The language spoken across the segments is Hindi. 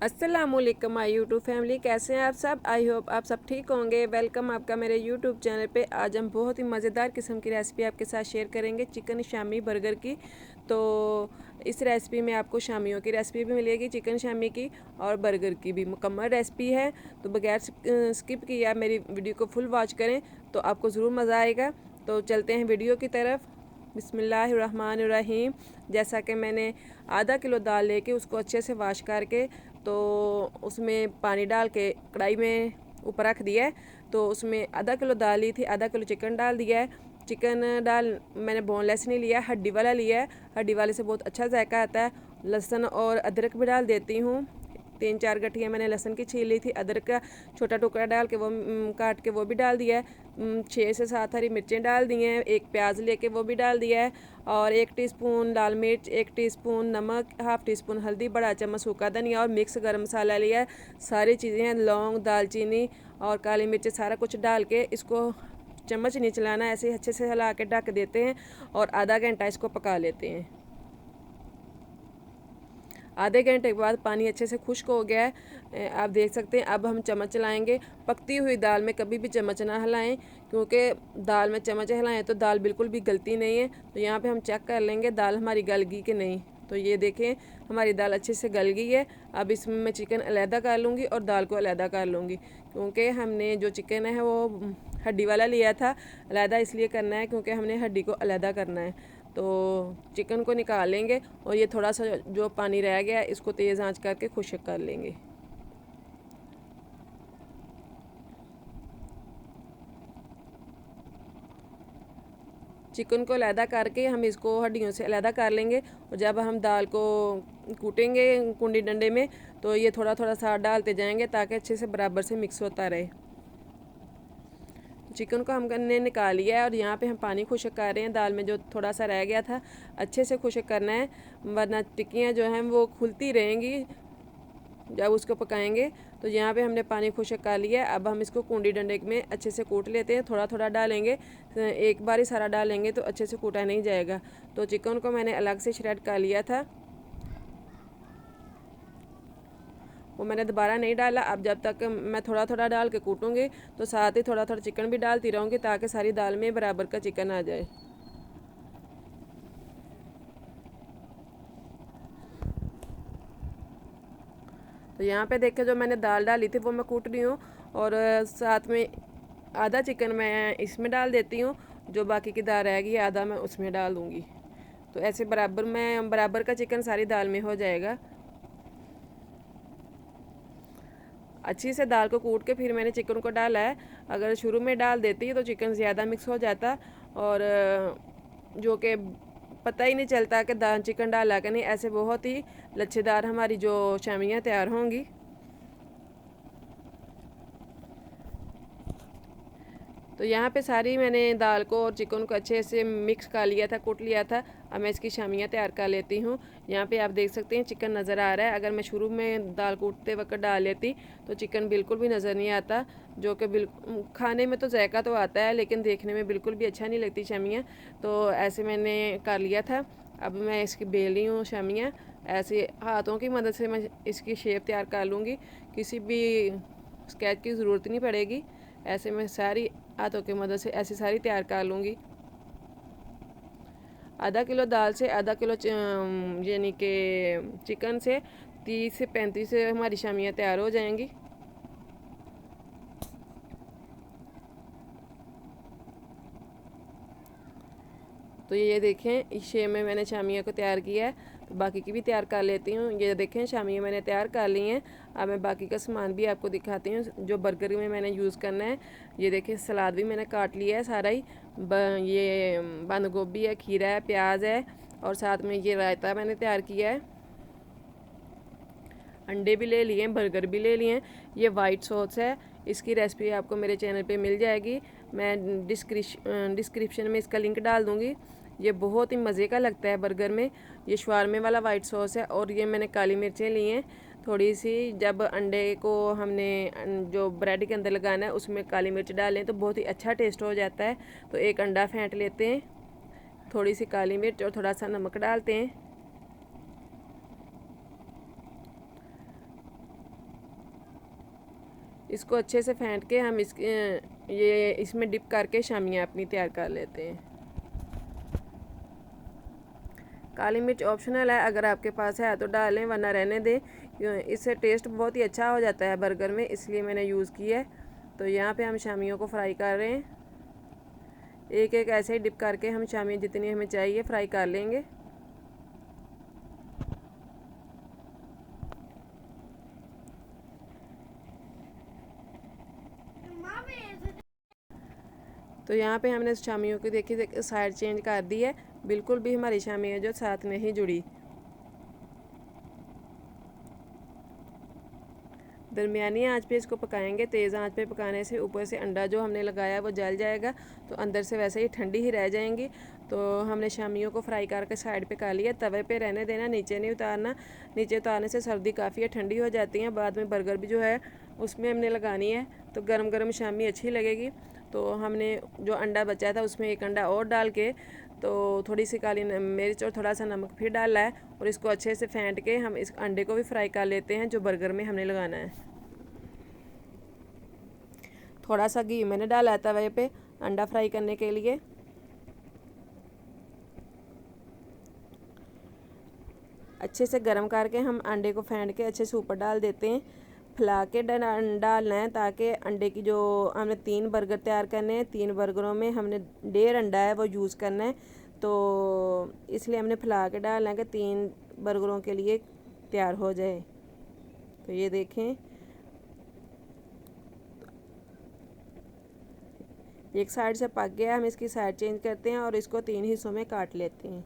अस्सलामुअलैकुम माय यूट्यूब फैमिली, कैसे हैं आप सब। आई होप आप सब ठीक होंगे। वेलकम आपका मेरे यूट्यूब चैनल पे। आज हम बहुत ही मज़ेदार किस्म की रेसिपी आपके साथ शेयर करेंगे, चिकन शामी बर्गर की। तो इस रेसिपी में आपको शामियों की रेसिपी भी मिलेगी, चिकन शामी की और बर्गर की भी मुकम्मल रेसिपी है। तो बगैर स्किप किए आप मेरी वीडियो को फुल वॉच करें तो आपको ज़रूर मज़ा आएगा। तो चलते हैं वीडियो की तरफ। बिस्मिल्लाहिर्रहमानिर्रहीम। जैसा कि मैंने आधा किलो दाल लेके उसको अच्छे से वाश करके तो उसमें पानी डाल के कढ़ाई में ऊपर रख दिया है। तो उसमें आधा किलो दाल ली थी, आधा किलो चिकन डाल दिया है। चिकन डाल मैंने बोनलेस नहीं लिया, हड्डी वाला लिया है। हड्डी वाले से बहुत अच्छा जायका आता है। लहसुन और अदरक भी डाल देती हूँ। 3-4 गठियाँ मैंने लहसुन की छील ली थी। अदरक का छोटा टुकड़ा डाल के वो काट के वो भी डाल दिया है। 6 से 7 हरी मिर्चें डाल दी हैं। एक प्याज लेके वो भी डाल दिया है। और 1 टीस्पून लाल मिर्च, 1 टीस्पून नमक, हाफ़ टीस्पून हल्दी, बड़ा चम्मच सूखा धनिया और मिक्स गरम मसाला लिया है। सारी चीज़ें हैं, लौंग, दालचीनी और काली मिर्च, सारा कुछ डाल के इसको चम्मच नहीं चलाना, ऐसे ही अच्छे से हिला के ढक देते हैं और आधा घंटा इसको पका लेते हैं। आधे घंटे के बाद पानी अच्छे से खुश्क हो गया है, आप देख सकते हैं। अब हम चम्मच चलाएंगे। पकती हुई दाल में कभी भी चम्मच ना हिलाएं, क्योंकि दाल में चम्मच हिलाएं तो दाल बिल्कुल भी गलती नहीं है। तो यहाँ पे हम चेक कर लेंगे दाल हमारी गल गई कि नहीं। तो ये देखें हमारी दाल अच्छे से गल गई है। अब इसमें मैं चिकन अलहदा कर लूँगी और दाल को अलहदा कर लूँगी, क्योंकि हमने जो चिकन है वो हड्डी वाला लिया था। अलहदा इसलिए करना है क्योंकि हमने हड्डी को अलहदा करना है। तो चिकन को निकाल लेंगे और ये थोड़ा सा जो पानी रह गया है इसको तेज़ आंच करके खुश्क कर लेंगे। चिकन को अलहदा करके हम इसको हड्डियों से अलहदा कर लेंगे। और जब हम दाल को कूटेंगे कुंडी डंडे में तो ये थोड़ा थोड़ा सा डालते जाएंगे ताकि अच्छे से बराबर से मिक्स होता रहे। चिकन को हमने निकाल लिया है और यहाँ पे हम पानी खुश्क कर रहे हैं। दाल में जो थोड़ा सा रह गया था अच्छे से खुश्क करना है, वरना टिक्कियाँ जो हैं वो खुलती रहेंगी जब उसको पकाएंगे। तो यहाँ पे हमने पानी खुश्क कर लिया है। अब हम इसको कूंडी डंडे में अच्छे से कूट लेते हैं। थोड़ा थोड़ा डालेंगे, एक बार ही सारा डालेंगे तो अच्छे से कूटा नहीं जाएगा। तो चिकन को मैंने अलग से श्रेड कर लिया था, वो मैंने दोबारा नहीं डाला। अब जब तक मैं थोड़ा थोड़ा डाल के कूटूँगी तो साथ ही थोड़ा थोड़ा चिकन भी डालती रहूँगी ताकि सारी दाल में बराबर का चिकन आ जाए। तो यहाँ पे देखें जो मैंने दाल डाली थी वो मैं कूट रही हूँ और साथ में आधा चिकन मैं इसमें डाल देती हूँ, जो बाकी की दाल रहेगी आधा मैं उसमें डाल दूँगी। तो ऐसे बराबर का चिकन सारी दाल में हो जाएगा। अच्छी से दाल को कूट के फिर मैंने चिकन को डाला है। अगर शुरू में डाल देती है तो चिकन ज़्यादा मिक्स हो जाता और जो कि पता ही नहीं चलता कि दाल चिकन डाला कि नहीं। ऐसे बहुत ही लच्छेदार हमारी जो शामियाँ तैयार होंगी। तो यहाँ पे सारी मैंने दाल को और चिकन को अच्छे से मिक्स कर लिया था, कूट लिया था। अब मैं इसकी शामियाँ तैयार कर लेती हूँ। यहाँ पे आप देख सकते हैं चिकन नज़र आ रहा है। अगर मैं शुरू में दाल कूटते वक्त डाल लेती तो चिकन बिल्कुल भी नज़र नहीं आता, जो कि बिल्कुल खाने में तो जायका तो आता है लेकिन देखने में बिल्कुल भी अच्छा नहीं लगती शामियाँ। तो ऐसे मैंने कर लिया था। अब मैं इसकी बेल रही हूँ शामियाँ। ऐसे हाथों की मदद से मैं इसकी शेप तैयार कर लूँगी, किसी भी स्केच की ज़रूरत नहीं पड़ेगी। ऐसे मैं सारी हाथों की मदद से ऐसी सारी तैयार कर लूँगी। आधा किलो दाल से आधा किलो यानी कि चिकन से 30 से 35 हमारी शामियाँ तैयार हो जाएंगी। तो ये देखें इस शेप में मैंने शामिया को तैयार किया है। तो बाकी की भी तैयार कर लेती हूँ। ये देखें शामिया मैंने तैयार कर ली हैं। अब मैं बाकी का सामान भी आपको दिखाती हूँ जो बर्गर में मैंने यूज़ करना है। ये देखें सलाद भी मैंने काट लिया है सारा ही। ये बंद गोभी है, खीरा है, प्याज है और साथ में ये रायता मैंने तैयार किया है। अंडे भी ले लिए हैं, बर्गर भी ले लिए हैं। ये वाइट सॉस है, इसकी रेसिपी आपको मेरे चैनल पे मिल जाएगी। मैं डिस्क्रिप्शन में इसका लिंक डाल दूँगी। ये बहुत ही मज़े का लगता है बर्गर में। ये शवारमे वाला वाइट सॉस है और ये मैंने काली मिर्चें ली हैं थोड़ी सी। जब अंडे को हमने जो ब्रेड के अंदर लगाना है उसमें काली मिर्च डालें तो बहुत ही अच्छा टेस्ट हो जाता है। तो एक अंडा फेंट लेते हैं, थोड़ी सी काली मिर्च और थोड़ा सा नमक डालते हैं। इसको अच्छे से फेंट के हम इसमें डिप करके शामियाँ अपनी तैयार कर लेते हैं। काली मिर्च ऑप्शनल है, अगर आपके पास है तो डालें वरना रहने दें। इससे टेस्ट बहुत ही अच्छा हो जाता है बर्गर में, इसलिए मैंने यूज़ की है। तो यहाँ पे हम शामियों को फ्राई कर रहे हैं। एक एक ऐसे ही डिप करके हम शामियाँ जितनी हमें चाहिए फ्राई कर लेंगे। तो यहाँ पे हमने शामियों की देखिए साइड चेंज कर दी है, बिल्कुल भी हमारी शामियाँ जो साथ नहीं जुड़ी। दरमियानी आंच पे इसको पकाएंगे। तेज़ आंच पे पकाने से ऊपर से अंडा जो हमने लगाया वो जल जाएगा, तो अंदर से वैसे ही ठंडी ही रह जाएंगी। तो हमने शामियों को फ्राई करके साइड पे कर लिया। तवे पे रहने देना, नीचे नहीं उतारना। नीचे उतारने से सर्दी काफ़ी है, ठंडी हो जाती है, बाद में बर्गर भी जो है उसमें हमने लगानी है, तो गर्म गर्म शामी अच्छी लगेगी। तो हमने जो अंडा बचा था उसमें एक अंडा और डाल के, तो थोड़ी सी काली मिर्च और थोड़ा सा नमक फिर डाला है, और इसको अच्छे से फेंट के हम इस अंडे को भी फ्राई कर लेते हैं जो बर्गर में हमने लगाना है। थोड़ा सा घी मैंने डाला है तवे पे अंडा फ्राई करने के लिए। अच्छे से गर्म करके हम अंडे को फेंट के अच्छे से ऊपर डाल देते हैं। फैला के डालना है, ताकि अंडे की जो हमने 3 बर्गर तैयार करने हैं, 3 बर्गरों में हमने 1.5 अंडा है वो यूज़ करना है, तो इसलिए हमने फैला के डालना है कि 3 बर्गरों के लिए तैयार हो जाए। तो ये देखें, एक साइड से पक गया, हम इसकी साइड चेंज करते हैं और इसको 3 हिस्सों में काट लेते हैं।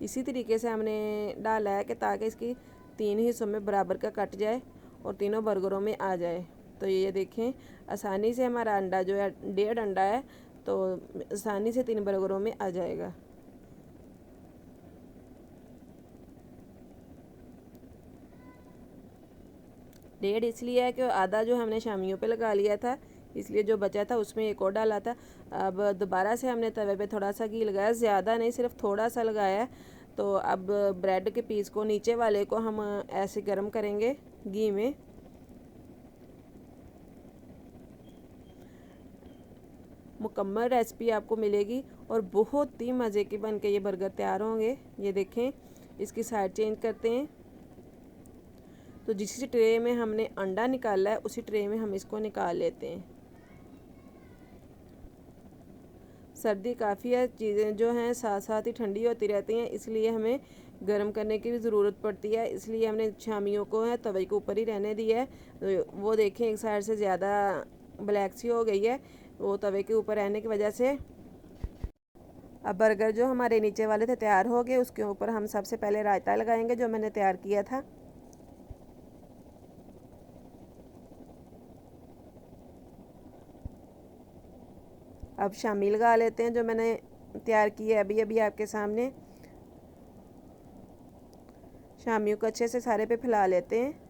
इसी तरीके से हमने डाला है कि ताकि इसकी 3 हिस्सों में बराबर का कट जाए और तीनों बर्गरों में आ जाए। तो ये देखें, आसानी से हमारा अंडा जो है 1.5 अंडा है, तो आसानी से 3 बर्गरों में आ जाएगा। डेढ़ इसलिए है कि आधा जो हमने शामियों पे लगा लिया था, इसलिए जो बचा था उसमें एक और डाला था। अब दोबारा से हमने तवे पे थोड़ा सा घी लगाया, ज़्यादा नहीं, सिर्फ थोड़ा सा लगाया। तो अब ब्रेड के पीस को, नीचे वाले को हम ऐसे गर्म करेंगे घी में। मुकम्मल रेसिपी आपको मिलेगी और बहुत ही मज़े के बन के ये बर्गर तैयार होंगे। ये देखें, इसकी साइड चेंज करते हैं। तो जिस ट्रे में हमने अंडा निकाला है उसी ट्रे में हम इसको निकाल लेते हैं। सर्दी काफ़ी है, चीज़ें जो हैं साथ साथ ही ठंडी होती रहती हैं, इसलिए हमें गर्म करने की भी ज़रूरत पड़ती है। इसलिए हमने शामियों को है तवे के ऊपर ही रहने दिया है। तो वो देखें, एक साइड से ज़्यादा ब्लैक सी हो गई है, वो तवे के ऊपर रहने की वजह से। अब बर्गर जो हमारे नीचे वाले थे तैयार हो गए, उसके ऊपर हम सबसे पहले रायता लगाएंगे जो मैंने तैयार किया था। अब शामी लगा लेते हैं जो मैंने तैयार की है अभी अभी आपके सामने। शामियों को अच्छे से सारे पे फैला लेते हैं।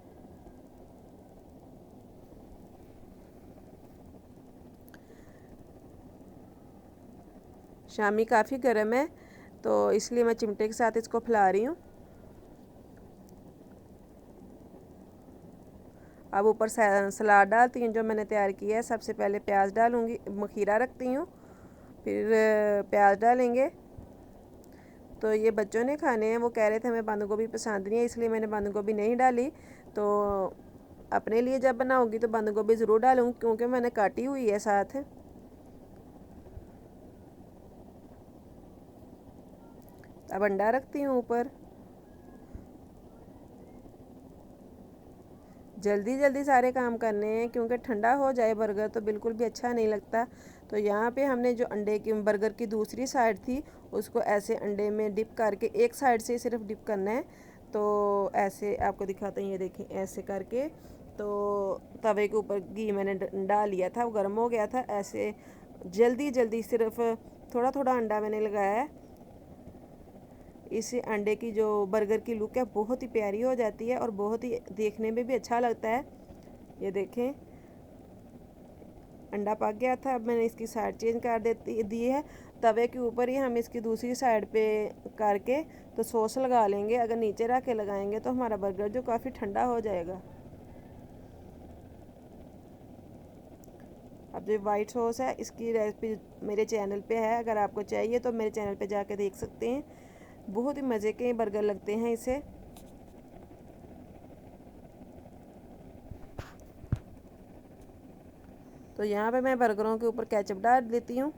शामी काफ़ी गर्म है, तो इसलिए मैं चिमटे के साथ इसको फैला रही हूँ। अब ऊपर सलाद डालती हूँ जो मैंने तैयार किया है। सबसे पहले प्याज डालूँगी, खीरा रखती हूँ, फिर प्याज डालेंगे। तो ये बच्चों ने खाने हैं, वो कह रहे थे हमें बंद गोभी पसंद नहीं है, इसलिए मैंने बंद गोभी नहीं डाली। तो अपने लिए जब बनाऊँगी तो बंद गोभी ज़रूर डालूँगी, क्योंकि मैंने काटी हुई है साथ। अब अंडा रखती हूँ ऊपर। जल्दी जल्दी सारे काम करने हैं, क्योंकि ठंडा हो जाए बर्गर तो बिल्कुल भी अच्छा नहीं लगता। तो यहाँ पे हमने जो अंडे की बर्गर की दूसरी साइड थी उसको ऐसे अंडे में डिप करके, एक साइड से सिर्फ डिप करना है। तो ऐसे आपको दिखाते हैं, ये देखें ऐसे करके। तो तवे के ऊपर घी मैंने डाल लिया था, वो गर्म हो गया था। ऐसे जल्दी जल्दी सिर्फ थोड़ा थोड़ा अंडा मैंने लगाया है। इस अंडे की जो बर्गर की लुक है बहुत ही प्यारी हो जाती है और बहुत ही देखने में भी अच्छा लगता है। ये देखें, अंडा पक गया था। अब मैंने इसकी साइड चेंज कर दी है। तवे के ऊपर ही हम इसकी दूसरी साइड पे करके तो सॉस लगा लेंगे। अगर नीचे रख के लगाएंगे तो हमारा बर्गर जो काफ़ी ठंडा हो जाएगा। अब जो वाइट सॉस है इसकी रेसिपी मेरे चैनल पे है, अगर आपको चाहिए तो मेरे चैनल पे जाके देख सकते हैं। बहुत ही मज़े के बर्गर लगते हैं इसे। तो यहाँ पे मैं बर्गरों के ऊपर केचप डाल देती हूँ।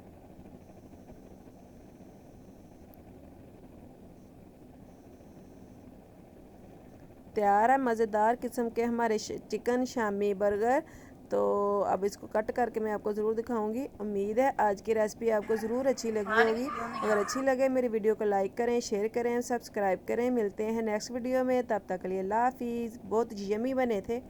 तैयार है मज़ेदार किस्म के हमारे चिकन शामी बर्गर। तो अब इसको कट करके मैं आपको ज़रूर दिखाऊंगी। उम्मीद है आज की रेसिपी आपको ज़रूर अच्छी लगी होगी। अगर अच्छी लगे मेरी वीडियो को लाइक करें, शेयर करें, सब्सक्राइब करें। मिलते हैं नेक्स्ट वीडियो में, तब तक के लिए अल्लाह हाफिज़। बहुत यमी बने थे।